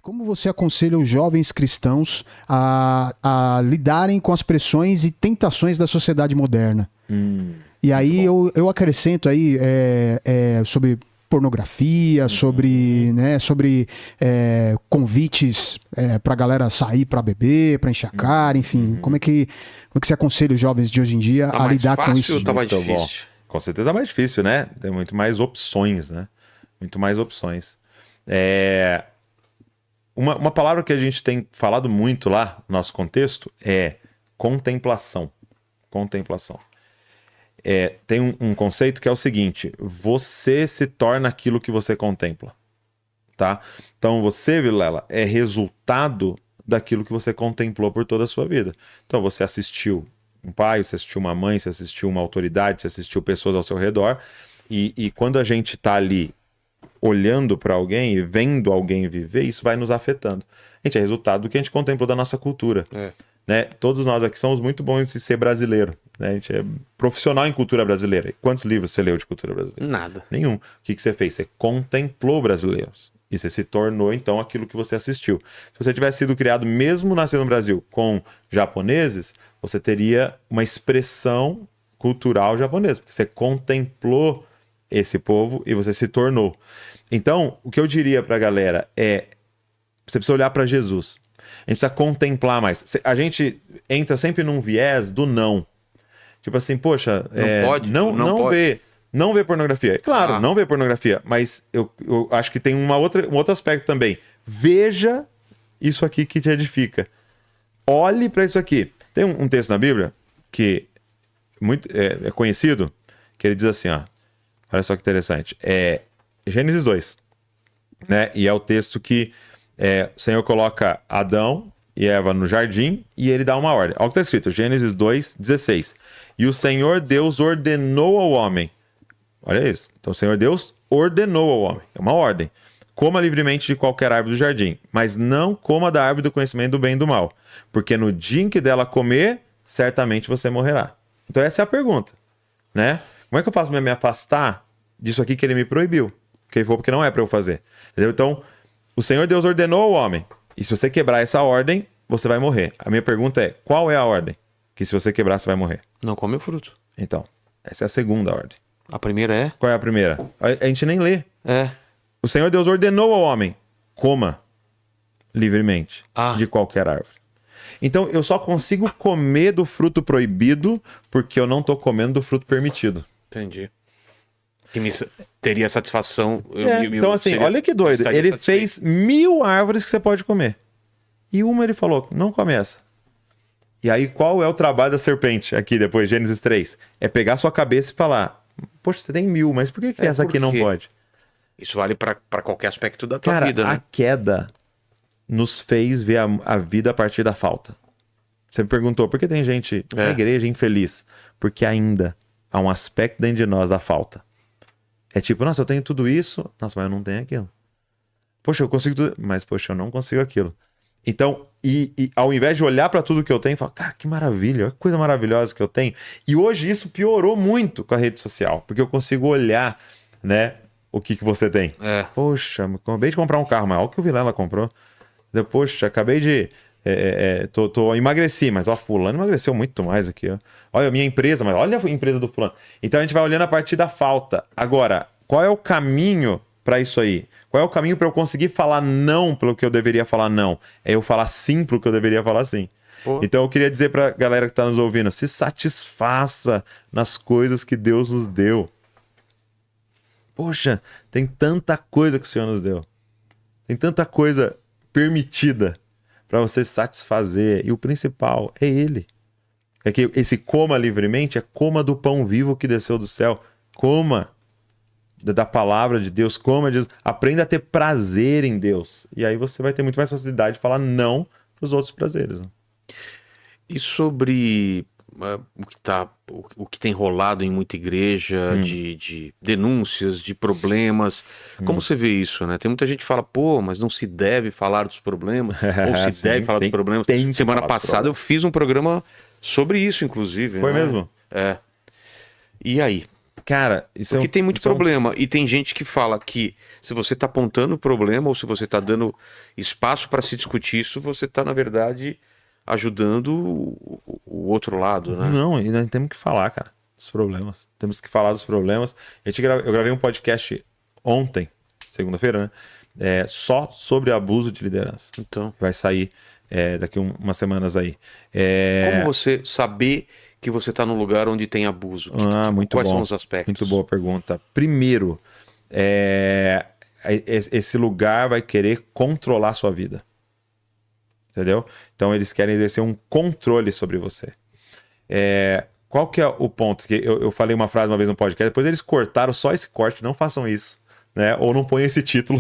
Como você aconselha os jovens cristãos a lidarem com as pressões e tentações da sociedade moderna? E aí eu acrescento aí sobre pornografia, sobre convites pra galera sair pra beber, pra encher a cara, enfim. Como é que você aconselha os jovens de hoje em dia a lidar com isso? Ou tá mais Muito difícil? bom. Com certeza é mais difícil, né? Tem muito mais opções, né? Muito mais opções. Uma palavra que a gente tem falado muito lá no nosso contexto é contemplação. Contemplação. Tem um conceito que é o seguinte: você se torna aquilo que você contempla, tá? Então você, Vilela, é resultado daquilo que você contemplou por toda a sua vida. Então você assistiu um pai, você assistiu uma mãe, você assistiu uma autoridade, você assistiu pessoas ao seu redor, e quando a gente tá ali olhando para alguém e vendo alguém viver, isso vai nos afetando. A gente é resultado do que a gente contemplou da nossa cultura. Né? Todos nós aqui somos muito bons em ser brasileiro. Né? A gente é profissional em cultura brasileira. Quantos livros você leu de cultura brasileira? Nada. Nenhum. O que você fez? Você contemplou brasileiros. E você se tornou, então, aquilo que você assistiu. Se você tivesse sido criado, mesmo nascendo no Brasil, com japoneses, você teria uma expressão cultural japonesa. Porque você contemplou esse povo e você se tornou. Então, o que eu diria pra galera é: você precisa olhar para Jesus. A gente precisa contemplar mais. A gente entra sempre num viés do não. Tipo assim, poxa, não vê pornografia. Claro, não vê pornografia, mas eu acho que tem um outro aspecto também. Veja isso aqui que te edifica. Olhe para isso aqui. Tem um texto na Bíblia que é conhecido, que ele diz assim, ó. Olha só que interessante. Gênesis 2. Né? E é o texto que o Senhor coloca Adão e Eva no jardim e ele dá uma ordem. Olha o que está escrito, Gênesis 2:16. E o Senhor Deus ordenou ao homem. Olha isso. Então o Senhor Deus ordenou ao homem. É uma ordem. Coma livremente de qualquer árvore do jardim, mas não coma da árvore do conhecimento do bem e do mal, porque no dia em que dela comer, certamente você morrerá. Então essa é a pergunta, né? Como é que eu faço para me afastar disso aqui que ele me proibiu? Porque não é para eu fazer. Entendeu? Então, o Senhor Deus ordenou ao homem. E se você quebrar essa ordem, você vai morrer. A minha pergunta é, qual é a ordem? Que se você quebrar, você vai morrer. Não come o fruto. Então, essa é a segunda ordem. A primeira é? Qual é a primeira? A gente nem lê. O Senhor Deus ordenou ao homem, coma livremente de qualquer árvore. Então, eu só consigo comer do fruto proibido porque eu não estou comendo do fruto permitido. Entendi. Que me teria satisfação. Então, assim, olha que doido. Ele fez 1000 árvores que você pode comer. E uma ele falou, não come essa. E aí, qual é o trabalho da serpente aqui depois, Gênesis 3? É pegar sua cabeça e falar, poxa, você tem 1000, mas por que essa aqui não pode? Isso vale para qualquer aspecto da tua vida, né? A queda nos fez ver a vida a partir da falta. Você me perguntou, por que tem gente na igreja infeliz? Porque ainda há um aspecto dentro de nós da falta. É tipo, nossa, eu tenho tudo isso, nossa, mas eu não tenho aquilo. Poxa, eu consigo tudo, mas poxa, eu não consigo aquilo. Então, e ao invés de olhar para tudo que eu tenho, falar, cara, que maravilha, que coisa maravilhosa que eu tenho. E hoje isso piorou muito com a rede social, porque eu consigo olhar, né, o que você tem. Poxa, acabei de comprar um carro, mas olha o que o Vilela comprou. Poxa, acabei de... emagreci, mas ó, fulano emagreceu muito mais aqui, ó. Olha a minha empresa, mas olha a empresa do fulano. Então a gente vai olhando a partir da falta. Agora, qual é o caminho para isso aí? Qual é o caminho para eu conseguir falar não pelo que eu deveria falar não? É eu falar sim pelo que eu deveria falar sim. Então eu queria dizer pra galera que tá nos ouvindo, se satisfaça nas coisas que Deus nos deu. Poxa, tem tanta coisa que o Senhor nos deu. Tem tanta coisa permitida para você satisfazer. E o principal é Ele. É que esse coma livremente é coma do pão vivo que desceu do céu. Coma da palavra de Deus, coma de Deus. Aprenda a ter prazer em Deus. E aí você vai ter muito mais facilidade de falar não para os outros prazeres. Né? E sobre o que tem rolado em muita igreja, de denúncias, de problemas. Como você vê isso, né? Tem muita gente que fala, pô, mas não se deve falar dos problemas, ou se deve falar dos problemas. Semana passada eu fiz um programa sobre isso, inclusive. Foi mesmo? E aí? Cara, isso Porque tem muito problema. E tem gente que fala que se você tá apontando o problema ou se você tá dando espaço para se discutir isso, você tá, na verdade, ajudando o outro lado, né? Não, e nós temos que falar, cara, dos problemas. Temos que falar dos problemas. Eu gravei um podcast ontem, segunda-feira, né? Só sobre abuso de liderança. Então, Vai sair daqui umas semanas aí. como você saber que você está num lugar onde tem abuso? Muito Quais bom. são os aspectos? Muito boa pergunta. Primeiro, esse lugar vai querer controlar a sua vida. Entendeu? Então eles querem exercer um controle sobre você. Qual que é o ponto? Que eu falei uma frase uma vez no podcast, depois eles cortaram só esse corte, não façam isso. Né? Ou não ponham esse título.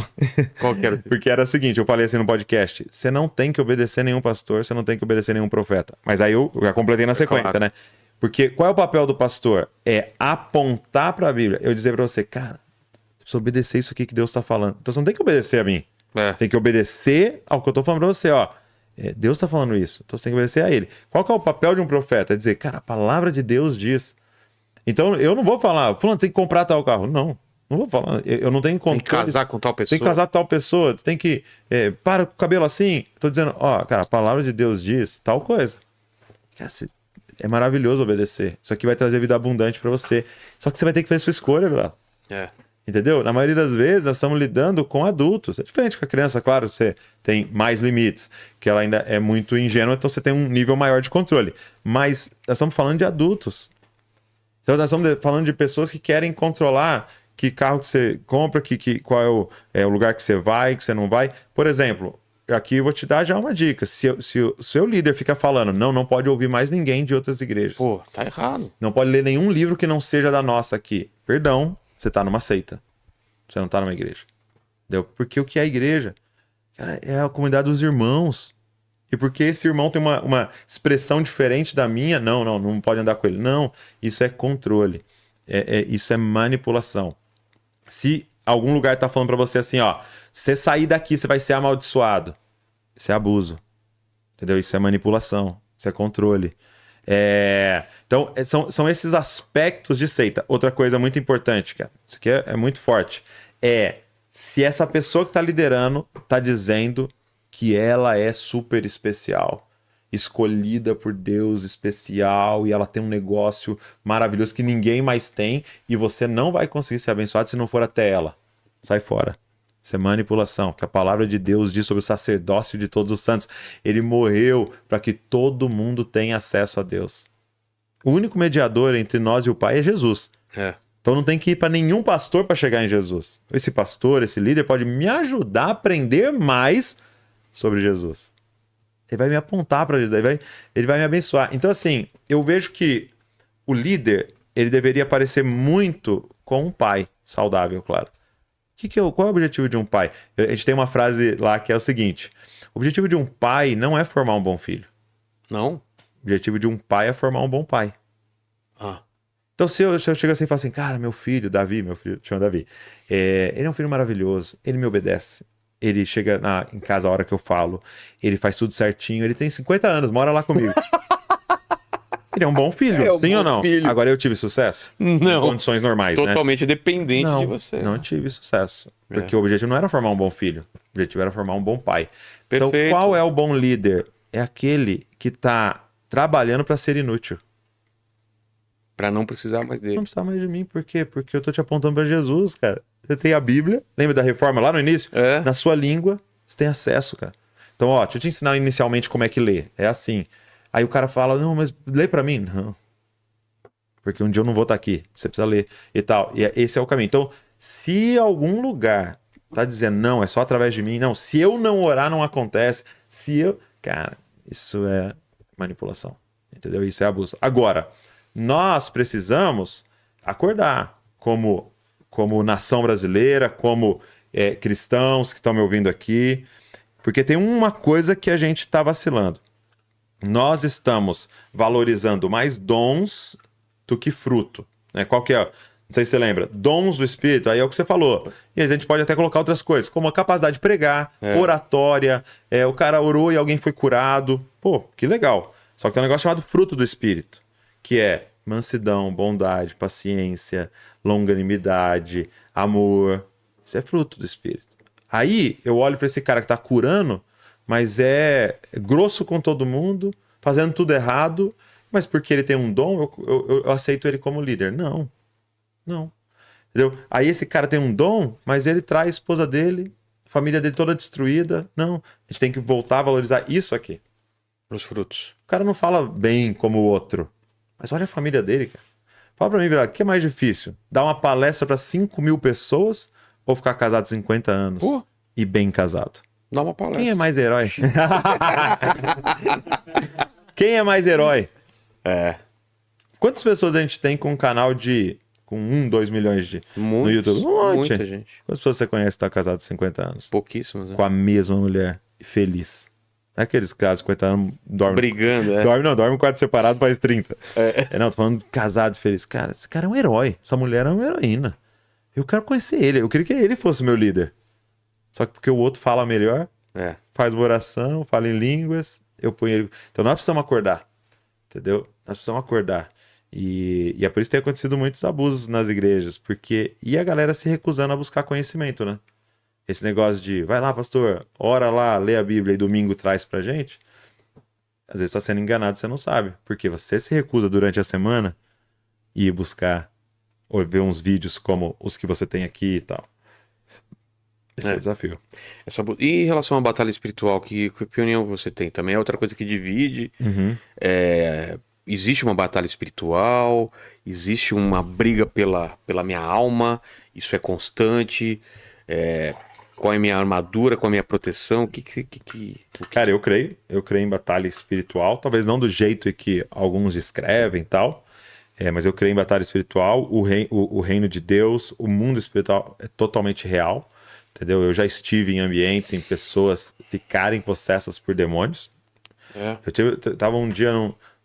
Qual que era o título? Porque era o seguinte, eu falei assim no podcast, você não tem que obedecer nenhum pastor, você não tem que obedecer nenhum profeta. Mas aí eu já completei na sequência, claro. né? Porque qual é o papel do pastor? É apontar para a Bíblia. Eu dizer para você, cara, precisa obedecer isso aqui que Deus está falando. Então você não tem que obedecer a mim. Você tem que obedecer ao que eu estou falando para você, ó. Deus está falando isso, então você tem que obedecer a ele. Qual que é o papel de um profeta? É dizer, cara, a palavra de Deus diz. Então eu não vou falar, fulano tem que comprar tal carro. Não vou falar, eu não tenho controle. Tem que casar com tal pessoa. Tem que casar com tal pessoa, tem que... para com o cabelo assim. Tô dizendo, ó, cara, a palavra de Deus diz tal coisa. É maravilhoso obedecer. Isso aqui vai trazer vida abundante para você. Só que você vai ter que fazer sua escolha, Bilal. Entendeu? Na maioria das vezes, nós estamos lidando com adultos. É diferente com a criança, claro, você tem mais limites, que ela ainda é muito ingênua, então você tem um nível maior de controle. Mas nós estamos falando de adultos. Então nós estamos falando de pessoas que querem controlar que carro que você compra, qual é o lugar que você vai, que você não vai. Por exemplo, aqui eu vou te dar já uma dica. Se o seu líder fica falando, não pode ouvir mais ninguém de outras igrejas. Pô, tá errado. Não pode ler nenhum livro que não seja da nossa aqui. Perdão, você tá numa seita. Você não tá numa igreja. Entendeu? Porque o que é a igreja? Cara, é a comunidade dos irmãos. E porque esse irmão tem uma expressão diferente da minha, não pode andar com ele. Não, isso é controle. Isso é manipulação. Se algum lugar tá falando para você assim, ó, se você sair daqui, você vai ser amaldiçoado. Isso é abuso. Entendeu? Isso é manipulação. Isso é controle. Então, são esses aspectos de seita. Outra coisa muito importante, cara, isso aqui é muito forte, se essa pessoa que tá liderando tá dizendo que ela é super especial, escolhida por Deus, especial, e ela tem um negócio maravilhoso que ninguém mais tem, e você não vai conseguir ser abençoado se não for até ela. Sai fora. Isso é manipulação, que a palavra de Deus diz sobre o sacerdócio de todos os santos. Ele morreu para que todo mundo tenha acesso a Deus. O único mediador entre nós e o Pai é Jesus. Então não tem que ir para nenhum pastor para chegar em Jesus. Esse pastor, esse líder pode me ajudar a aprender mais sobre Jesus. Ele vai me apontar para Jesus, ele vai me abençoar. Então assim, eu vejo que o líder, ele deveria parecer muito com um pai saudável, claro. Qual é o objetivo de um pai? A gente tem uma frase lá que é o seguinte: o objetivo de um pai não é formar um bom filho. Não? O objetivo de um pai é formar um bom pai. Então se eu chego assim e falo assim, cara, meu filho, chama Davi, ele é um filho maravilhoso, ele me obedece, ele chega em casa a hora que eu falo, ele faz tudo certinho, ele tem 50 anos, mora lá comigo. Ele é um bom filho, sim ou não? Filho. Agora eu tive sucesso? Não. Em condições normais, Totalmente dependente não, de você. Não tive sucesso. Porque o objetivo não era formar um bom filho. O objetivo era formar um bom pai. Perfeito. Então, qual é o bom líder? É aquele que está trabalhando para ser inútil. Para não precisar mais dele. Não precisa mais de mim. Por quê? Porque eu tô te apontando para Jesus, cara. Você tem a Bíblia. Lembra da reforma lá no início? Na sua língua, você tem acesso, cara. Então, ó, deixa eu te ensinar inicialmente como é que lê. É assim. Aí o cara fala, não, mas lê para mim. Não. Porque um dia eu não vou estar aqui. Você precisa ler e tal. E esse é o caminho. Então, se algum lugar tá dizendo, não, é só através de mim. Não, se eu não orar, não acontece. Cara, isso é manipulação. Entendeu? Isso é abuso. Agora, nós precisamos acordar como nação brasileira, como cristãos que estão me ouvindo aqui. Porque tem uma coisa que a gente tá vacilando. Nós estamos valorizando mais dons do que fruto. Né? Qual que é? Não sei se você lembra. Dons do Espírito, aí é o que você falou. E a gente pode até colocar outras coisas, como a capacidade de pregar, oratória, o cara orou e alguém foi curado. Pô, que legal. Só que tem um negócio chamado fruto do Espírito, que é mansidão, bondade, paciência, longanimidade, amor. Isso é fruto do Espírito. Aí eu olho para esse cara que está curando, mas é grosso com todo mundo, fazendo tudo errado, mas porque ele tem um dom, eu aceito ele como líder. Não. Entendeu? Aí esse cara tem um dom, mas ele traz a esposa dele, a família dele toda destruída. Não, a gente tem que voltar a valorizar isso aqui. Os frutos. O cara não fala bem como o outro, mas olha a família dele, cara. Fala pra mim, o que é mais difícil? Dar uma palestra para 5.000 pessoas ou ficar casado 50 anos e bem casado? Dá uma palestra. Quem é mais herói? Quem é mais herói? Quantas pessoas a gente tem com um canal com 1, 2 milhões no YouTube? Muita gente. Quantas pessoas você conhece que está casado há 50 anos? Pouquíssimas, né? Com a mesma mulher e feliz. Não é aqueles casos 50 anos dormem. Brigando, Dorme um quarto separado, faz 30. Não, tô falando casado e feliz. Cara, esse cara é um herói. Essa mulher é uma heroína. Eu quero conhecer ele. Eu queria que ele fosse meu líder. Só que porque o outro fala melhor, faz uma oração, fala em línguas, eu ponho ele. Então nós precisamos acordar. Entendeu? Nós precisamos acordar. E é por isso que tem acontecido muitos abusos nas igrejas. E a galera se recusando a buscar conhecimento, né? Esse negócio de, vai lá, pastor, ora lá, lê a Bíblia e domingo traz pra gente. Às vezes tá sendo enganado, você não sabe. Porque você se recusa durante a semana ir buscar ou ver uns vídeos como os que você tem aqui e tal. Esse é o desafio. E em relação à batalha espiritual, que opinião você tem? Também é outra coisa que divide. Existe uma batalha espiritual, existe uma briga pela minha alma, isso é constante. Qual é a minha armadura, qual é a minha proteção? Cara, eu creio em batalha espiritual, talvez não do jeito que alguns descrevem e tal, mas eu creio em batalha espiritual. O reino de Deus, o mundo espiritual é totalmente real, entendeu? Eu já estive em ambientes em pessoas ficarem possessas por demônios. Eu tava um dia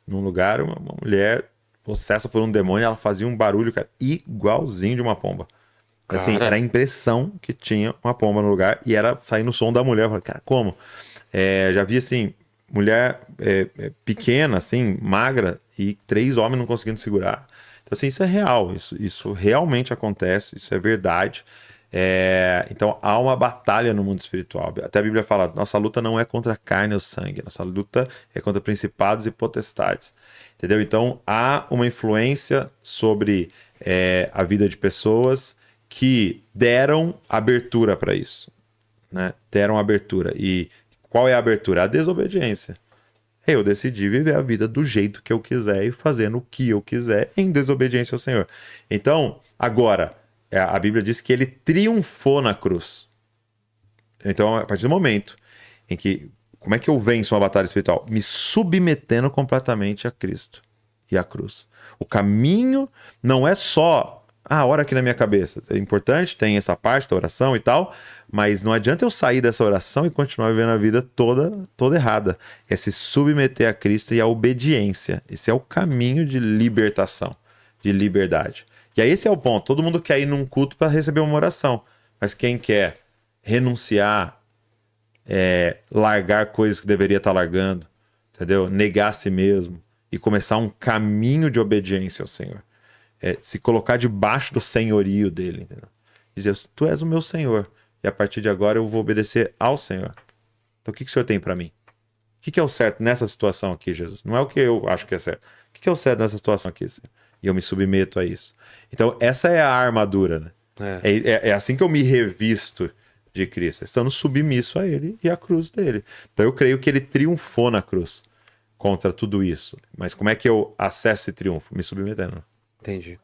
num lugar, uma mulher possessa por um demônio, ela fazia um barulho, cara, igualzinho de uma pomba. Assim, era a impressão que tinha uma pomba no lugar e era saindo o som da mulher. Eu falei, cara, como? Já vi, assim, mulher pequena, assim, magra, e 3 homens não conseguindo segurar. Então, assim, isso é real, isso realmente acontece, isso é verdade. Então, há uma batalha no mundo espiritual. Até a Bíblia fala, nossa luta não é contra a carne ou sangue, nossa luta é contra principados e potestades. Entendeu? Então, há uma influência sobre a vida de pessoas que deram abertura para isso, né? Deram abertura. E qual é a abertura? A desobediência. Eu decidi viver a vida do jeito que eu quiser e fazendo o que eu quiser em desobediência ao Senhor. Então, agora, a Bíblia diz que ele triunfou na cruz. Então, a partir do momento em que... Como é que eu venço uma batalha espiritual? Me submetendo completamente a Cristo e à cruz. O caminho não é só... ora aqui na minha cabeça. É importante, tem essa parte da oração e tal, mas não adianta eu sair dessa oração e continuar vivendo a vida toda errada. É se submeter a Cristo e a obediência. Esse é o caminho de libertação, de liberdade. E aí esse é o ponto. Todo mundo quer ir num culto para receber uma oração, mas quem quer renunciar, largar coisas que deveria estar largando, entendeu? Negar a si mesmo e começar um caminho de obediência ao Senhor. Se colocar debaixo do senhorio dele, entendeu? Dizer, tu és o meu Senhor, e a partir de agora eu vou obedecer ao Senhor. Então o que o Senhor tem para mim? O que é o certo nessa situação aqui, Jesus? Não é o que eu acho que é certo. O que é o certo nessa situação aqui, Senhor? E eu me submeto a isso. Então essa é a armadura, né? É assim que eu me revisto de Cristo, estando submisso a Ele e à cruz dele. Então eu creio que Ele triunfou na cruz contra tudo isso. Mas como é que eu acesso esse triunfo? Me submetendo. Entendi.